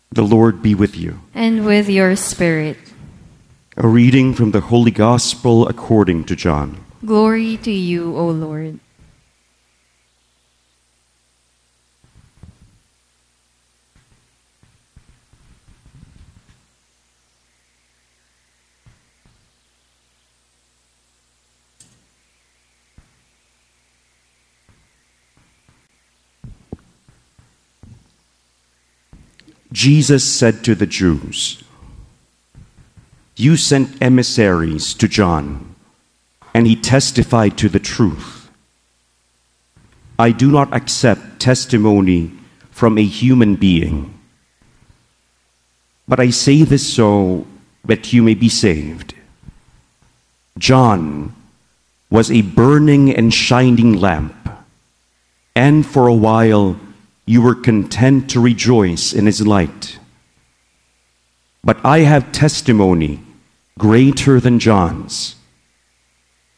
The Lord be with you. And with your spirit. A reading from the Holy Gospel according to John. Glory to you, O Lord. Jesus said to the Jews, "You sent emissaries to John, and he testified to the truth. I do not accept testimony from a human being, but I say this so that you may be saved. John was a burning and shining lamp, and for a while you were content to rejoice in his light. But I have testimony greater than John's,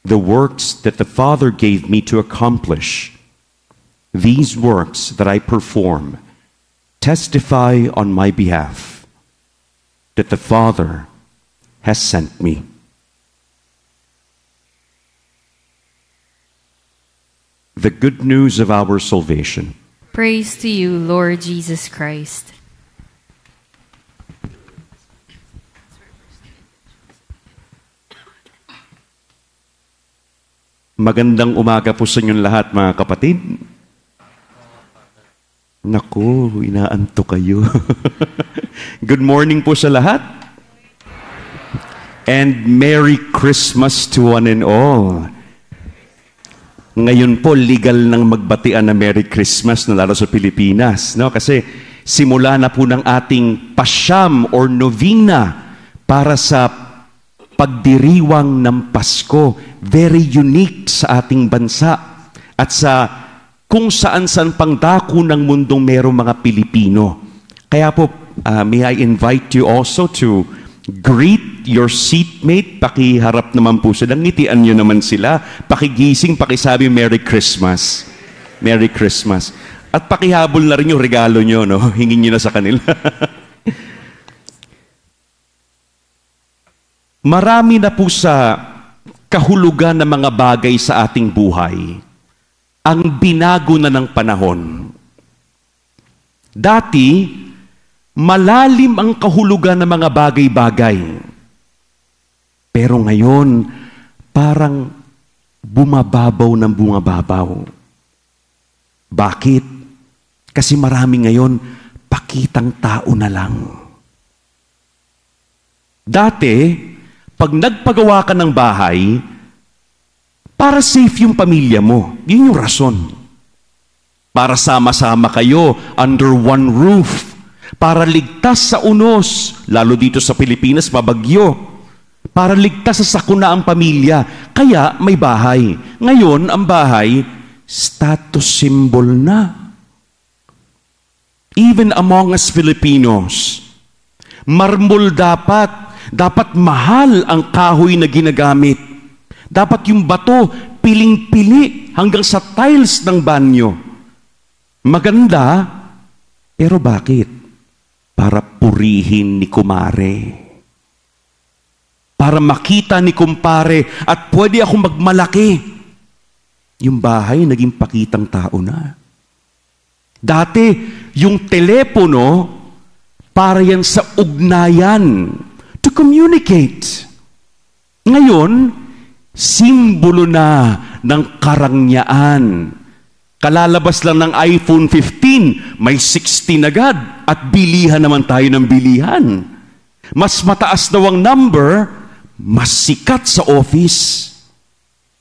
the works that the Father gave me to accomplish. These works that I perform testify on my behalf that the Father has sent me." The good news of our salvation. Praise to you, Lord Jesus Christ. Magandang umaga po sa inyong lahat, mga kapatid. Naku, inaantok kayo. Good morning po sa lahat. And Merry Christmas to one and all. Ngayon po, legal nang magbatian na Merry Christmas na lalo sa Pilipinas. No? Kasi simula na po ng ating pasyam or novena para sa pagdiriwang ng Pasko. Very unique sa ating bansa. At sa kung saan-saan pang dako ng mundong merong mga Pilipino. Kaya po, may I invite you also to greet your seatmate. Pakiharap naman po sila. Ngitian nyo naman sila. Pakigising, pakisabi, Merry Christmas. Merry Christmas. At pakihabol na rin yung regalo nyo, no? Hingin nyo na sa kanila. Marami na po sa kahulugan ng mga bagay sa ating buhay ang binago na ng panahon. Dati, malalim ang kahulugan ng mga bagay-bagay. Pero ngayon, parang bumababaw ng bumababaw. Bakit? Kasi marami ngayon, pakitang tao na lang. Dati, pag nagpagawa ka ng bahay, para safe yung pamilya mo. Yun yung rason. Para sama-sama kayo under one roof. Para ligtas sa unos, lalo dito sa Pilipinas, mabagyo. Para ligtas sa sakuna ang pamilya. Kaya may bahay. Ngayon, ang bahay, status symbol na. Even among us Filipinos, marmol dapat mahal ang kahoy na ginagamit. Dapat yung bato, piling-pili hanggang sa tiles ng banyo. Maganda, pero bakit? Para purihin ni kumare. Para makita ni kumpare at pwede akong magmalaki. Yung bahay naging pakitang tao na. Dati, yung telepono, para yan sa ugnayan. To communicate. Ngayon, simbolo na ng karangyaan. Kalalabas lang ng iPhone 15, may 16 agad at bilihan naman tayo ng bilihan. Mas mataas daw ang number, mas sikat sa office.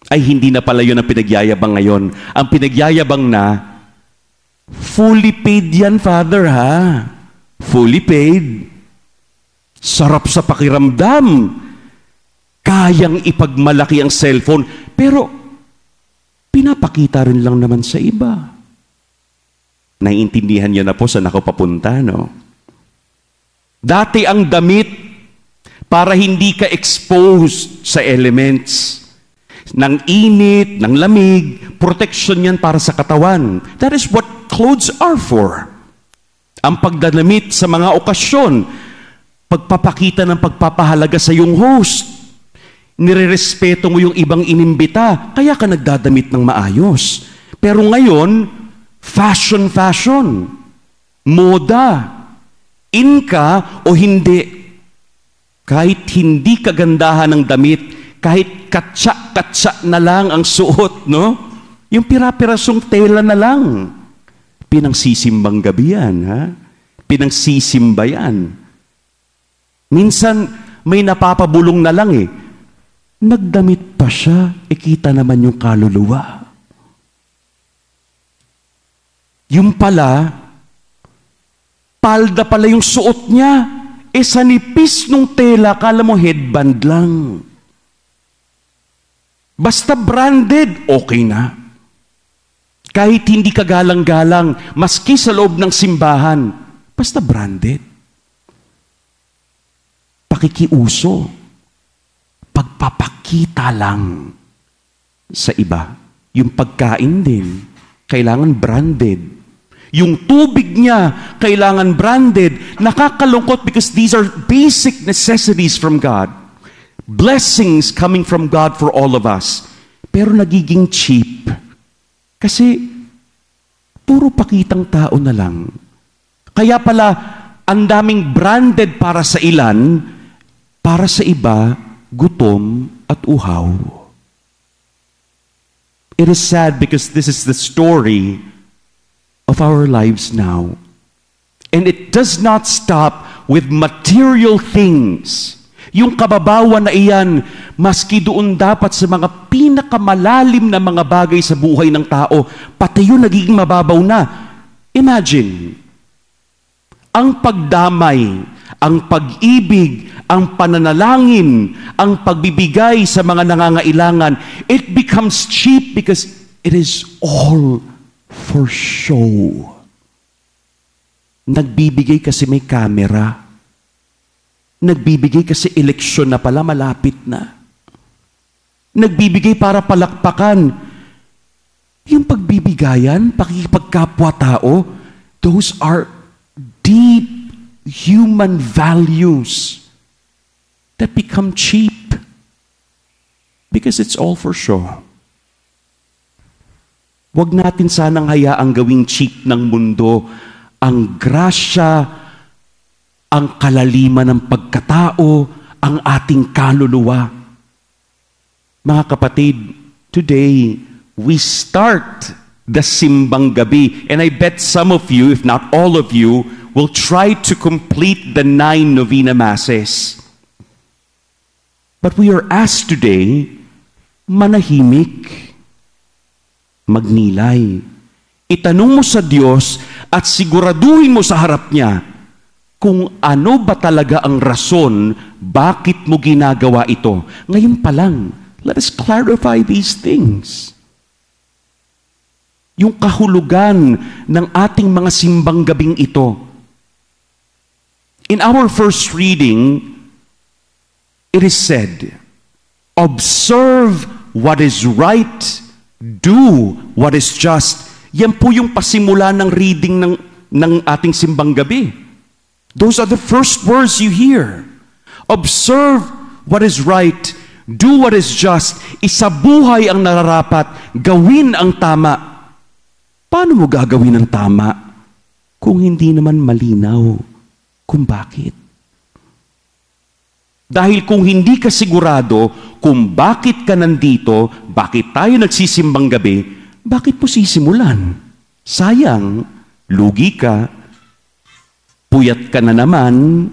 Ay hindi na pala yun ang pinagyayabang ngayon. Ang pinagyayabang na, fully paid yan, Father, ha? Fully paid. Sarap sa pakiramdam. Kayang ipagmalaki ang cellphone, pero pinapakita rin lang naman sa iba. Naiintindihan niyo na po saan ako papunta, no? Dati ang damit para hindi ka exposed sa elements ng init, ng lamig, protection yan para sa katawan. That is what clothes are for. Ang pagdadamit sa mga okasyon, pagpapakita ng pagpapahalaga sa iyong host. Nirerespeto mo yung ibang inimbita, kaya ka nagdadamit ng maayos. Pero ngayon, fashion, moda, in ka o hindi. Kahit hindi kagandahan ng damit, kahit katsa na lang ang suot, no? Yung pira-pirasong tela na lang. Pinangsisimbang gabi yan, ha? Pinangsisimba yan. Minsan, may napapabulong na lang eh. Nagdamit pa siya, kita naman yung kaluluwa. Yung pala, palda pala yung suot niya. Sa nipis nung tela, kala mo headband lang. Basta branded, okay na. Kahit hindi ka galang-galang, maski sa loob ng simbahan, basta branded. Pakikiuso, pagpapakita lang sa iba. Yung pagkain din, kailangan branded. Yung tubig niya, kailangan branded. Nakakalungkot because these are basic necessities from God. Blessings coming from God for all of us. Pero nagiging cheap. Kasi, puro pakitang tao na lang. Kaya pala, ang daming branded para sa ilan, para sa iba, gutom at uhaw. It is sad because this is the story of our lives now. And it does not stop with material things. Yung kababawan na iyan, maski doon dapat sa mga pinakamalalim na mga bagay sa buhay ng tao, pati yun nagiging mababaw na. Imagine, ang pagdamay, ang pag-ibig, ang pananalangin, ang pagbibigay sa mga nangangailangan, it becomes cheap because it is all for show. Nagbibigay kasi may camera. Nagbibigay kasi eleksyon na pala, malapit na. Nagbibigay para palakpakan. Yung pagbibigayan, pakikipagkapwa-tao, those are deep human values that become cheap because it's all for show. Huwag natin sanang hayaang gawing cheap ng mundo ang grasya, ang kalaliman ng pagkatao, ang ating kaluluwa. Mga kapatid, today, we start the simbang gabi. And I bet some of you, if not all of you, will try to complete the 9 novena masses. But we are asked today, manahimik, magnilay. Itanong mo sa Diyos at siguraduhin mo sa harap niya kung ano ba talaga ang rason bakit mo ginagawa ito. Ngayon pa lang, let us clarify these things. Yung kahulugan ng ating mga simbang gabing ito. In our first reading, it is said, observe what is right, do what is just. Yan po yung pasimula ng reading ng ating simbang gabi. Those are the first words you hear. Observe what is right, do what is just. Isabuhay ang nararapat, gawin ang tama. Paano mo gagawin ang tama kung hindi naman malinaw kung bakit? Dahil kung hindi ka sigurado kung bakit ka nandito, bakit tayo nagsisimbang gabi, bakit mo sisimulan? Sayang, lugi ka, puyat ka na naman,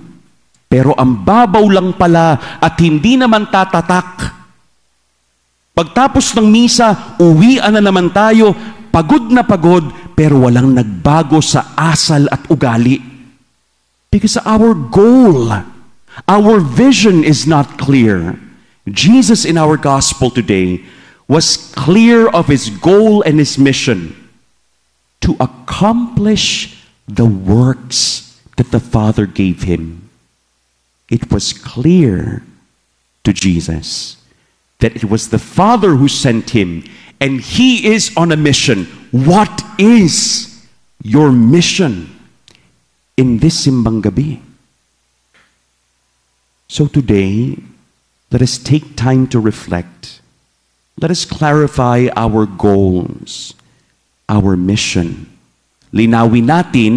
pero ang babaw lang pala at hindi naman tatatak. Pagtapos ng misa, uwian na naman tayo, pagod na pagod, pero walang nagbago sa asal at ugali. Because our goal, our vision is not clear. Jesus in our gospel today was clear of his goal and his mission to accomplish the works that the Father gave him. It was clear to Jesus that it was the Father who sent him, and he is on a mission. What is your mission? in this simbang gabi. So today, let us take time to reflect. Let us clarify our goals, our mission. Linawin natin,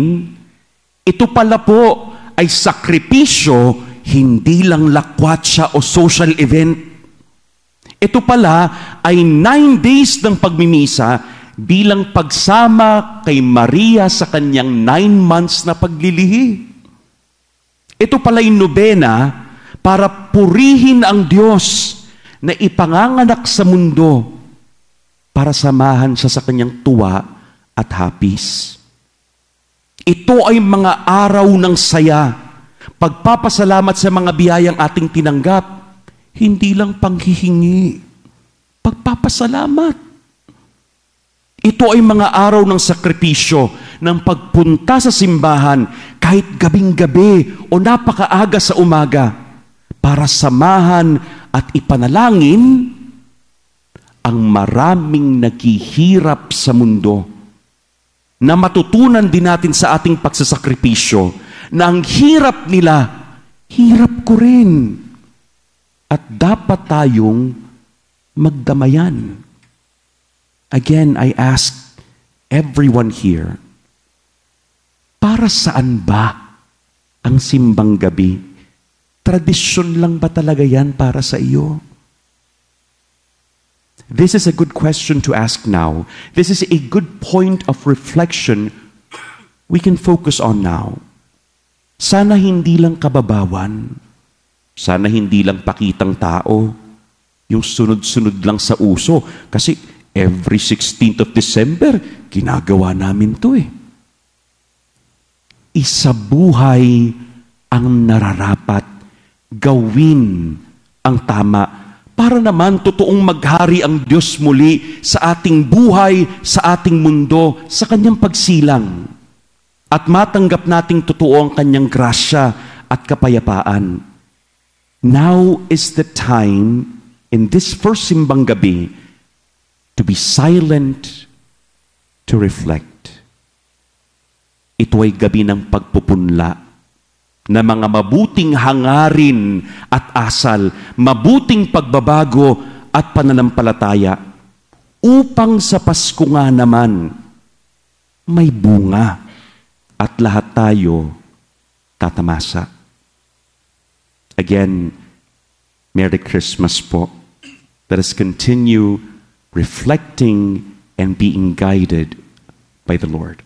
ito pala po ay sakripisyo, hindi lang lakwatsa o social event. Ito pala ay 9 days ng pagmimisa bilang pagsama kay Maria sa kanyang 9 months na paglilihi. Ito pala ay nobena para purihin ang Diyos na ipanganganak sa mundo para samahan siya sa kanyang tuwa at hapis. Ito ay mga araw ng saya, pagpapasalamat sa mga biyayang ating tinanggap, hindi lang panghihingi, pagpapasalamat. Ito ay mga araw ng sakripisyo, ng pagpunta sa simbahan kahit gabing-gabi o napakaaga sa umaga para samahan at ipanalangin ang maraming naghihirap sa mundo na matutunan din natin sa ating pagsasakripisyo na ang hirap nila, hirap ko rin. At dapat tayong magdamayan. Again, I ask everyone here, para saan ba ang simbang gabi? Tradisyon lang ba talaga yan para sa iyo? This is a good question to ask now. This is a good point of reflection we can focus on now. Sana hindi lang kababawan. Sana hindi lang pakitang tao. Yung sunod-sunod lang sa uso. Kasi every 16th of December, ginagawa namin to eh. Isabuhay ang nararapat. Gawin ang tama para naman totoong maghari ang Diyos muli sa ating buhay, sa ating mundo, sa kanyang pagsilang. At matanggap nating totoo ang kanyang grasya at kapayapaan. Now is the time in this first simbang gabi to be silent, to reflect. Ito ay gabi ng pagpupunla na mga mabuting hangarin at asal, mabuting pagbabago at pananampalataya, upang sa Pasko nga naman may bunga at lahat tayo tatamasa. Again, Merry Christmas po. Let us continue reflecting and being guided by the Lord.